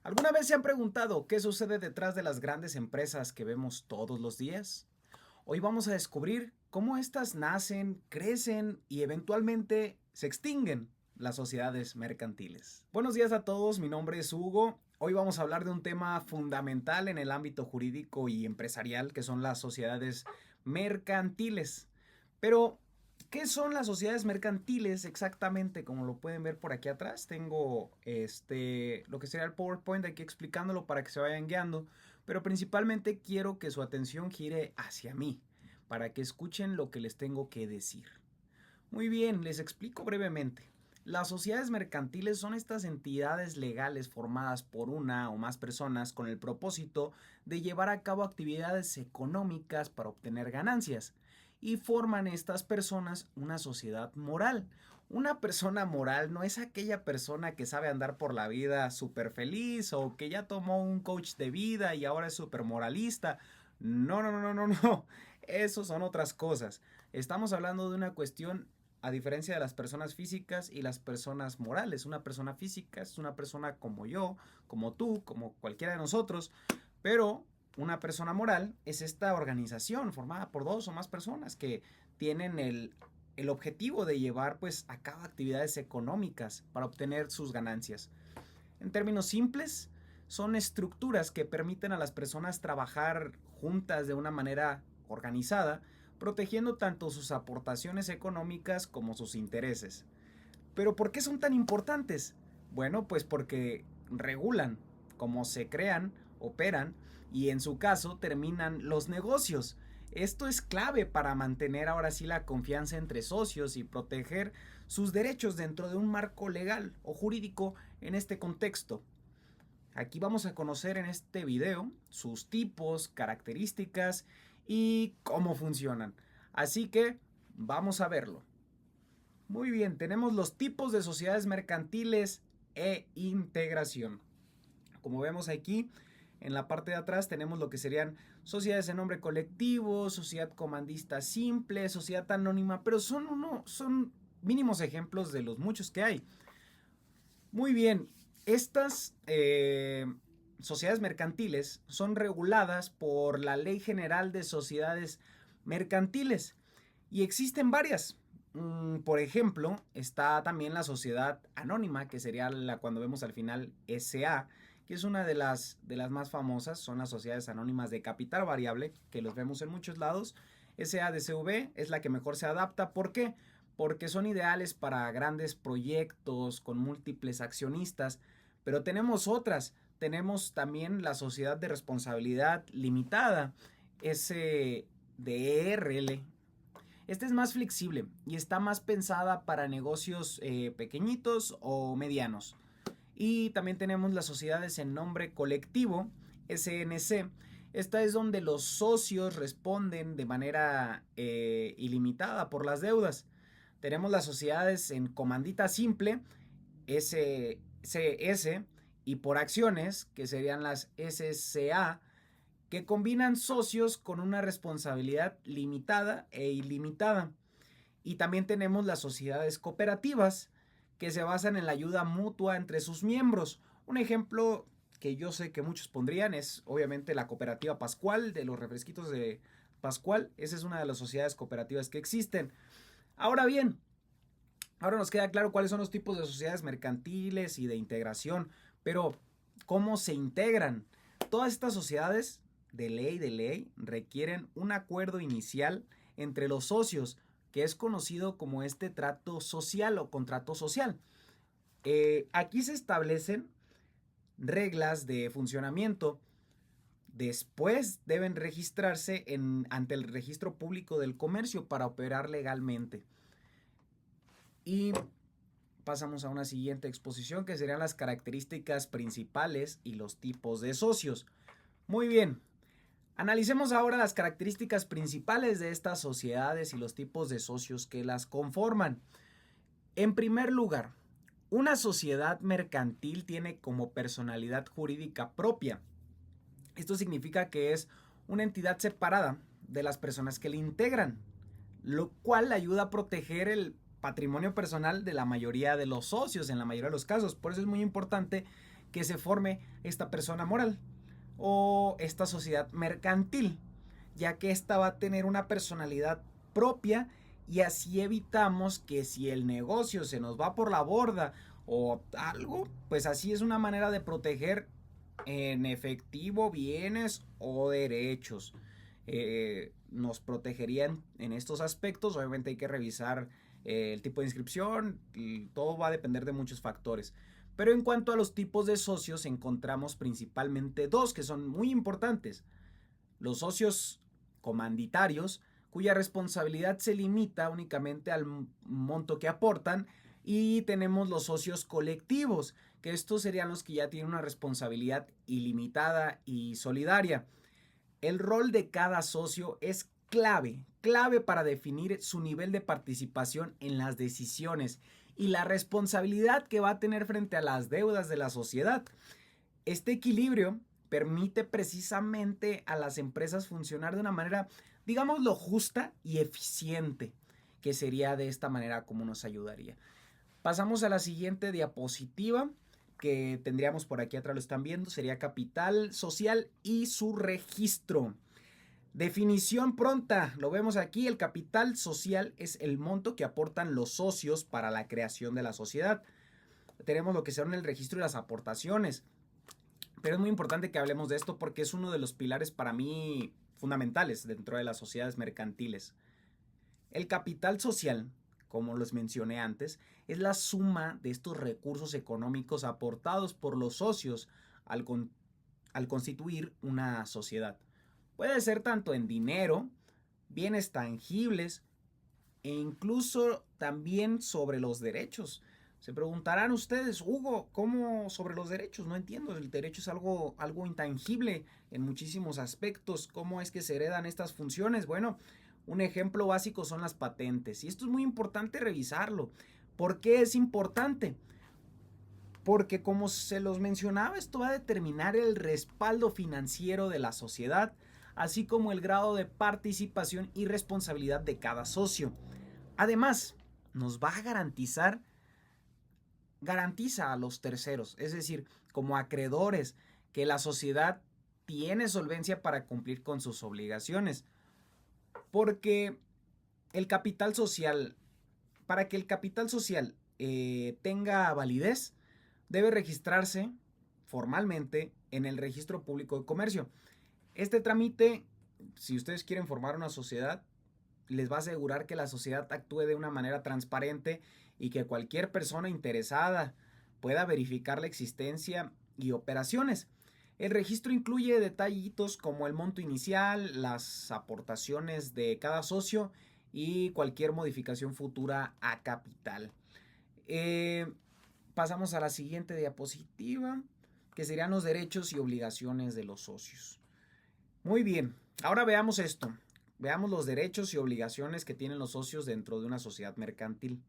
¿Alguna vez se han preguntado qué sucede detrás de las grandes empresas que vemos todos los días? Hoy vamos a descubrir cómo éstas nacen, crecen y eventualmente se extinguen, las sociedades mercantiles. Buenos días a todos, mi nombre es Hugo. Hoy vamos a hablar de un tema fundamental en el ámbito jurídico y empresarial, que son las sociedades mercantiles. Pero, ¿qué son las sociedades mercantiles exactamente? Como lo pueden ver por aquí atrás, tengo lo que sería el PowerPoint aquí explicándolo para que se vayan guiando, pero principalmente quiero que su atención gire hacia mí, para que escuchen lo que les tengo que decir. Muy bien, les explico brevemente. Las sociedades mercantiles son estas entidades legales formadas por una o más personas con el propósito de llevar a cabo actividades económicas para obtener ganancias, y forman estas personas una sociedad moral. Una persona moral no es aquella persona que sabe andar por la vida súper feliz o que ya tomó un coach de vida y ahora es súper moralista. No, no, no, no, no, no. Eso son otras cosas. Estamos hablando de una cuestión a diferencia de las personas físicas y las personas morales. Una persona física es una persona como yo, como tú, como cualquiera de nosotros, pero una persona moral es esta organización formada por dos o más personas que tienen el objetivo de llevar pues a cabo actividades económicas para obtener sus ganancias. En términos simples, son estructuras que permiten a las personas trabajar juntas de una manera organizada, protegiendo tanto sus aportaciones económicas como sus intereses. ¿Pero por qué son tan importantes? Bueno, pues porque regulan cómo se crean, operan y en su caso terminan los negocios. Esto es clave para mantener ahora sí la confianza entre socios y proteger sus derechos dentro de un marco legal o jurídico en este contexto. Aquí vamos a conocer en este video sus tipos, características y cómo funcionan. Así que vamos a verlo. Muy bien, tenemos los tipos de sociedades mercantiles e integración. Como vemos aquí, en la parte de atrás tenemos lo que serían sociedades en nombre colectivo, sociedad comandista simple, sociedad anónima, pero son mínimos ejemplos de los muchos que hay. Muy bien, estas sociedades mercantiles son reguladas por la Ley General de Sociedades Mercantiles y existen varias. Por ejemplo, está también la sociedad anónima, que sería la cuando vemos al final SA, que es una de las más famosas, son las sociedades anónimas de capital variable, que los vemos en muchos lados. SADCV es la que mejor se adapta. ¿Por qué? Porque son ideales para grandes proyectos con múltiples accionistas, pero tenemos otras. Tenemos también la sociedad de responsabilidad limitada, SDRL. Esta es más flexible y está más pensada para negocios pequeñitos o medianos. Y también tenemos las sociedades en nombre colectivo, SNC. Esta es donde los socios responden de manera ilimitada por las deudas. Tenemos las sociedades en comandita simple, SCS, y por acciones, que serían las SCA, que combinan socios con una responsabilidad limitada e ilimitada. Y también tenemos las sociedades cooperativas, que se basan en la ayuda mutua entre sus miembros. Un ejemplo que yo sé que muchos pondrían es obviamente la cooperativa Pascual, de los refresquitos de Pascual. Esa es una de las sociedades cooperativas que existen. Ahora bien, ahora nos queda claro cuáles son los tipos de sociedades mercantiles y de integración, pero ¿cómo se integran? Todas estas sociedades de ley requieren un acuerdo inicial entre los socios, que es conocido como este trato social o contrato social. Aquí se establecen reglas de funcionamiento. Después deben registrarse ante el registro público del comercio para operar legalmente. Y pasamos a una siguiente exposición, que serían las características principales y los tipos de socios. Muy bien, analicemos ahora las características principales de estas sociedades y los tipos de socios que las conforman. En primer lugar, una sociedad mercantil tiene como personalidad jurídica propia. Esto significa que es una entidad separada de las personas que la integran, lo cual ayuda a proteger el patrimonio personal de la mayoría de los socios en la mayoría de los casos. Por eso es muy importante que se forme esta persona moral o esta sociedad mercantil, ya que esta va a tener una personalidad propia y así evitamos que si el negocio se nos va por la borda o algo, pues así es una manera de proteger en efectivo bienes o derechos. Nos protegerían en estos aspectos. Obviamente hay que revisar el tipo de inscripción, y todo va a depender de muchos factores. Pero en cuanto a los tipos de socios, encontramos principalmente dos que son muy importantes. Los socios comanditarios, cuya responsabilidad se limita únicamente al monto que aportan, y tenemos los socios colectivos, que estos serían los que ya tienen una responsabilidad ilimitada y solidaria. El rol de cada socio es clave para definir su nivel de participación en las decisiones y la responsabilidad que va a tener frente a las deudas de la sociedad. Este equilibrio permite precisamente a las empresas funcionar de una manera, digámoslo, justa y eficiente, que sería de esta manera como nos ayudaría. Pasamos a la siguiente diapositiva que tendríamos por aquí atrás, lo están viendo, sería capital social y su registro. Definición pronta, lo vemos aquí, el capital social es el monto que aportan los socios para la creación de la sociedad. Tenemos lo que son el registro de las aportaciones, pero es muy importante que hablemos de esto porque es uno de los pilares para mí fundamentales dentro de las sociedades mercantiles. El capital social, como les mencioné antes, es la suma de estos recursos económicos aportados por los socios al constituir una sociedad. Puede ser tanto en dinero, bienes tangibles e incluso también sobre los derechos. Se preguntarán ustedes, Hugo, ¿cómo sobre los derechos? No entiendo, el derecho es algo intangible en muchísimos aspectos. ¿Cómo es que se heredan estas funciones? Bueno, un ejemplo básico son las patentes y esto es muy importante revisarlo. ¿Por qué es importante? Porque como se los mencionaba, esto va a determinar el respaldo financiero de la sociedad, así como el grado de participación y responsabilidad de cada socio. Además, nos va a garantiza a los terceros, es decir, como acreedores, que la sociedad tiene solvencia para cumplir con sus obligaciones. Porque el capital social, para que el capital social tenga validez, debe registrarse formalmente en el Registro Público de Comercio. Este trámite, si ustedes quieren formar una sociedad, les va a asegurar que la sociedad actúe de una manera transparente y que cualquier persona interesada pueda verificar la existencia y operaciones. El registro incluye detallitos como el monto inicial, las aportaciones de cada socio y cualquier modificación futura a capital. Pasamos a la siguiente diapositiva, que serían los derechos y obligaciones de los socios. Muy bien, ahora veamos esto. Veamos los derechos y obligaciones que tienen los socios dentro de una sociedad mercantil.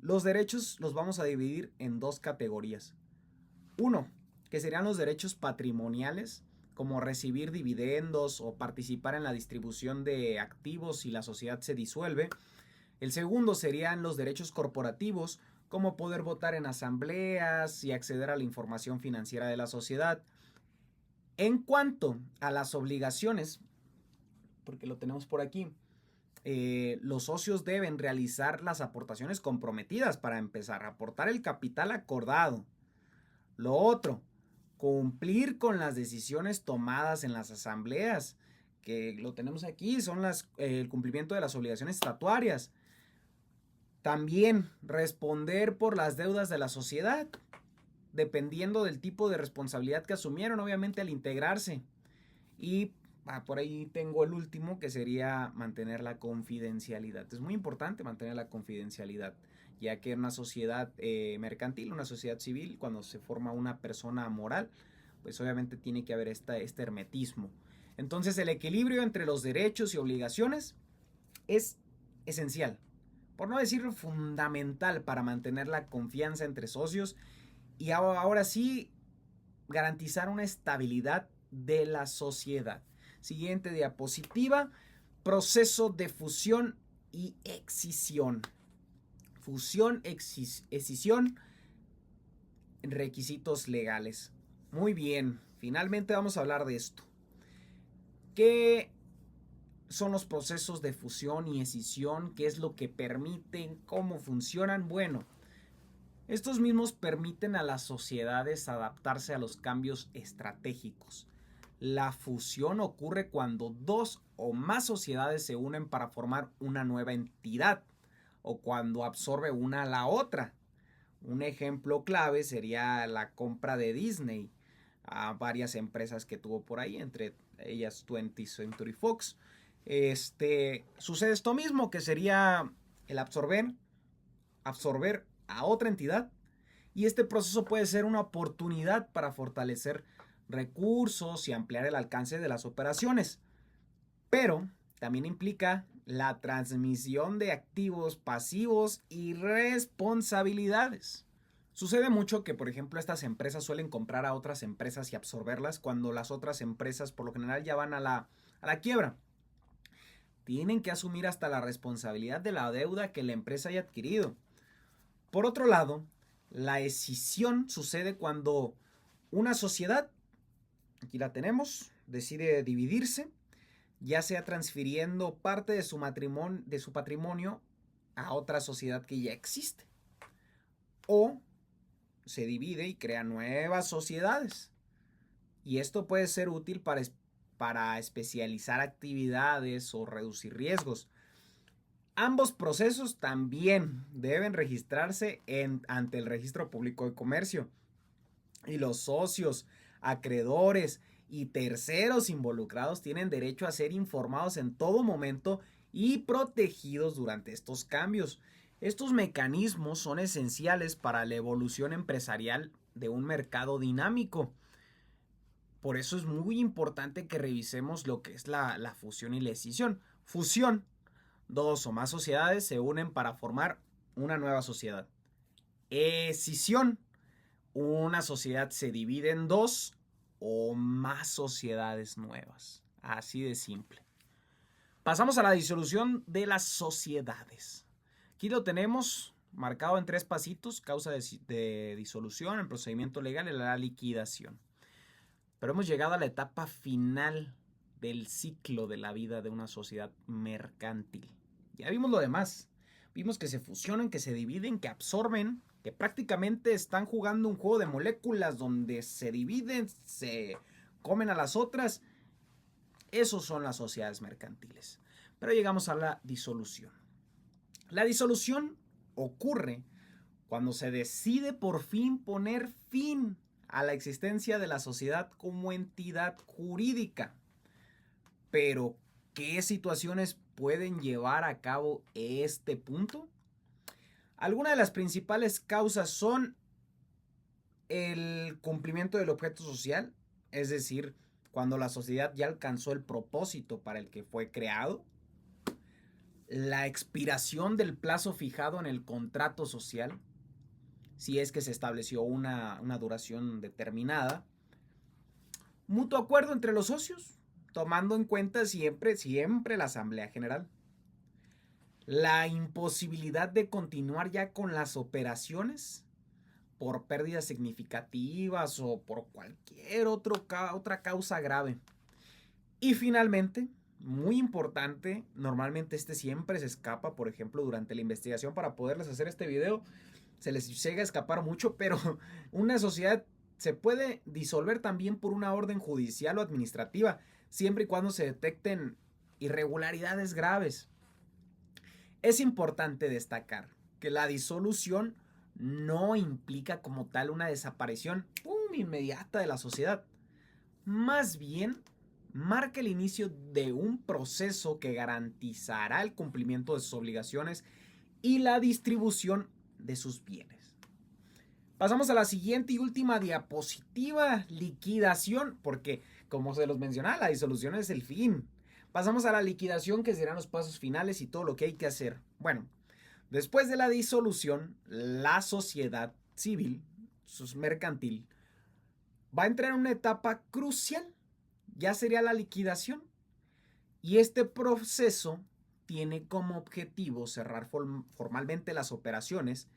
Los derechos los vamos a dividir en dos categorías. Uno, que serían los derechos patrimoniales, como recibir dividendos o participar en la distribución de activos si la sociedad se disuelve. El segundo serían los derechos corporativos, como poder votar en asambleas y acceder a la información financiera de la sociedad. En cuanto a las obligaciones, porque lo tenemos por aquí, los socios deben realizar las aportaciones comprometidas para empezar a aportar el capital acordado. Lo otro, cumplir con las decisiones tomadas en las asambleas, que lo tenemos aquí, son el cumplimiento de las obligaciones estatuarias. También responder por las deudas de la sociedad, dependiendo del tipo de responsabilidad que asumieron, obviamente al integrarse. Y por ahí tengo el último, que sería mantener la confidencialidad. Es muy importante mantener la confidencialidad, ya que en una sociedad mercantil, una sociedad civil, cuando se forma una persona moral, pues obviamente tiene que haber este hermetismo. Entonces el equilibrio entre los derechos y obligaciones es esencial, por no decir fundamental, para mantener la confianza entre socios y ahora sí garantizar una estabilidad de la sociedad. Siguiente diapositiva, proceso de fusión y escisión. Fusión, escisión. requisitos legales. Muy bien, finalmente vamos a hablar de esto. ¿Qué son los procesos de fusión y escisión? ¿Qué es lo que permiten? ¿Cómo funcionan? Bueno, estos mismos permiten a las sociedades adaptarse a los cambios estratégicos. La fusión ocurre cuando dos o más sociedades se unen para formar una nueva entidad o cuando absorbe una a la otra. Un ejemplo clave sería la compra de Disney a varias empresas que tuvo por ahí, entre ellas 20th Century Fox. Sucede esto mismo, que sería el absorber a otra entidad, y este proceso puede ser una oportunidad para fortalecer recursos y ampliar el alcance de las operaciones, pero también implica la transmisión de activos, pasivos y responsabilidades. Sucede mucho que, por ejemplo, estas empresas suelen comprar a otras empresas y absorberlas cuando las otras empresas por lo general ya van a la quiebra. Tienen que asumir hasta la responsabilidad de la deuda que la empresa haya adquirido. Por otro lado, la escisión sucede cuando una sociedad, aquí la tenemos, decide dividirse, ya sea transfiriendo parte de su patrimonio a otra sociedad que ya existe, o se divide y crea nuevas sociedades. Y esto puede ser útil para especializar actividades o reducir riesgos. Ambos procesos también deben registrarse ante el Registro Público de Comercio. Y los socios, acreedores y terceros involucrados tienen derecho a ser informados en todo momento y protegidos durante estos cambios. Estos mecanismos son esenciales para la evolución empresarial de un mercado dinámico. Por eso es muy importante que revisemos lo que es la fusión y la escisión. Fusión: dos o más sociedades se unen para formar una nueva sociedad. Escisión: una sociedad se divide en dos o más sociedades nuevas. Así de simple. Pasamos a la disolución de las sociedades. Aquí lo tenemos marcado en 3 pasitos: causa de disolución, el procedimiento legal y la liquidación. Pero hemos llegado a la etapa final del ciclo de la vida de una sociedad mercantil. Ya vimos lo demás. Vimos que se fusionan, que se dividen, que absorben, que prácticamente están jugando un juego de moléculas donde se dividen, se comen a las otras. Esos son las sociedades mercantiles. Pero llegamos a la disolución. La disolución ocurre cuando se decide por fin poner fin a la existencia de la sociedad como entidad jurídica. Pero, ¿qué situaciones pueden llevar a cabo este punto? Algunas de las principales causas son el cumplimiento del objeto social, es decir, cuando la sociedad ya alcanzó el propósito para el que fue creado, la expiración del plazo fijado en el contrato social, si es que se estableció una duración determinada, mutuo acuerdo entre los socios, tomando en cuenta siempre la Asamblea General, la imposibilidad de continuar ya con las operaciones por pérdidas significativas o por cualquier otra causa grave. Y finalmente, muy importante, normalmente siempre se escapa, por ejemplo, durante la investigación para poderles hacer este video, se les llega a escapar mucho, pero una sociedad se puede disolver también por una orden judicial o administrativa, siempre y cuando se detecten irregularidades graves. Es importante destacar que la disolución no implica como tal una desaparición inmediata de la sociedad. Más bien, marca el inicio de un proceso que garantizará el cumplimiento de sus obligaciones y la distribución de sus bienes. Pasamos a la siguiente y última diapositiva: liquidación, porque como se los mencionaba, la disolución es el fin. Pasamos a la liquidación, que serán los pasos finales y todo lo que hay que hacer. Bueno, después de la disolución, la sociedad civil, mercantil, va a entrar en una etapa crucial, ya sería la liquidación. Y este proceso tiene como objetivo cerrar formalmente las operaciones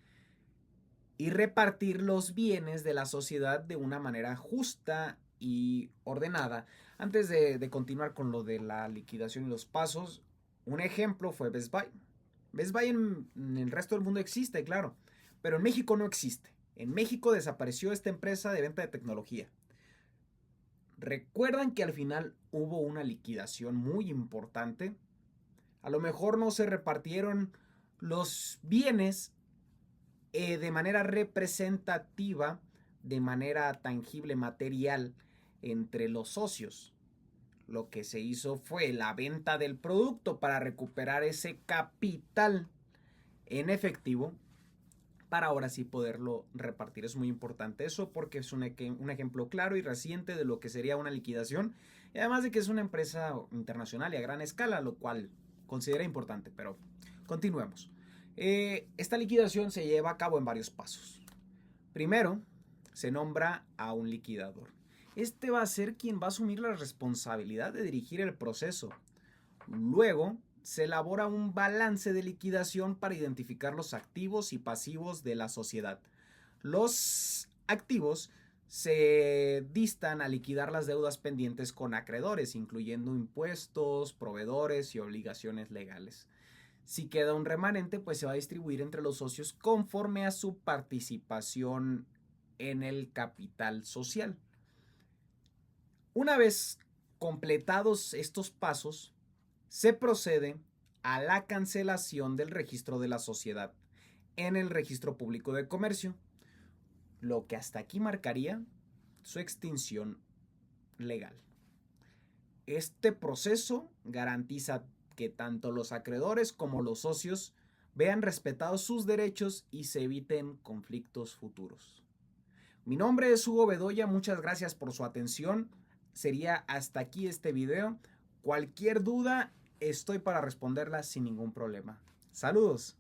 y repartir los bienes de la sociedad de una manera justa y ordenada. Antes de continuar con lo de la liquidación y los pasos, un ejemplo fue Best Buy. Best Buy en el resto del mundo existe, claro, pero en México no existe. En México desapareció esta empresa de venta de tecnología. ¿Recuerdan que al final hubo una liquidación muy importante? A lo mejor no se repartieron los bienes de manera representativa, de manera tangible, material, entre los socios. Lo que se hizo fue la venta del producto para recuperar ese capital en efectivo para ahora sí poderlo repartir. Es muy importante eso porque es un ejemplo claro y reciente de lo que sería una liquidación, y además de que es una empresa internacional y a gran escala, lo cual considera importante. Pero continuemos. Esta liquidación se lleva a cabo en varios pasos. Primero, se nombra a un liquidador. Este va a ser quien va a asumir la responsabilidad de dirigir el proceso. Luego, se elabora un balance de liquidación para identificar los activos y pasivos de la sociedad. Los activos se distan a liquidar las deudas pendientes con acreedores, incluyendo impuestos, proveedores y obligaciones legales. Si queda un remanente, pues se va a distribuir entre los socios conforme a su participación en el capital social. Una vez completados estos pasos, se procede a la cancelación del registro de la sociedad en el registro público de comercio, lo que hasta aquí marcaría su extinción legal. Este proceso garantiza que tanto los acreedores como los socios vean respetados sus derechos y se eviten conflictos futuros. Mi nombre es Hugo Bedoya, muchas gracias por su atención. Sería hasta aquí este video. Cualquier duda, estoy para responderla sin ningún problema. Saludos.